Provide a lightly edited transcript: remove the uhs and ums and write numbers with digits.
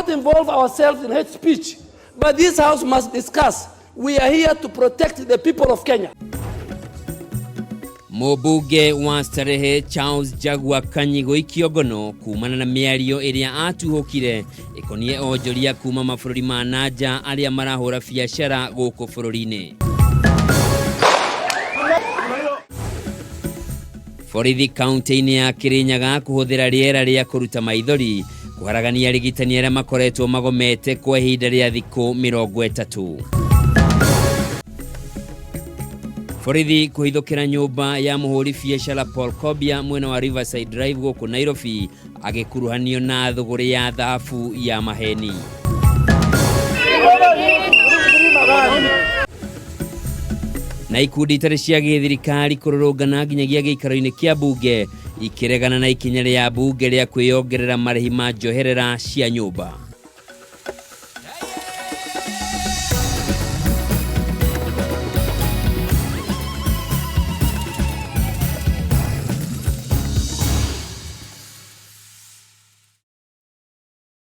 cannot involve ourselves in hate speech, but this House must discuss. We are here to protect the people of Kenya. Mũmbunge wa Starehe Charles Jagua Kanyigo Ikiogono kumana na mĩario ĩrĩa atuhũkire ĩkonie onjoria kuma mabũrũri ma nanja arĩa marahũra biacara gũkũ bũrũri-inĩ. Borithi kaunti-inĩ ya Kirinyaga kũhũthĩra rĩera rĩa kũruta maithori kũharagania arigitani arĩa makoretwo magomete kwa ihinda rĩa thikũ 30. Borithi kũhithũkĩra nyũmba ya mũhũri biacara Paul Kobia mwena wa Riverside Drive gũkũ Nairobi agĩkuruhanio na thũgũrĩ ya thahabu ya maheni. Na ikundi itarĩ cia gĩthirikari kũrũrũngana nginyagia gĩikaro-inĩ kĩa bunge ikĩregana na ikinya rĩa bunge rĩa kwĩyongerera marĩhi ma njoherera cia nyũmba.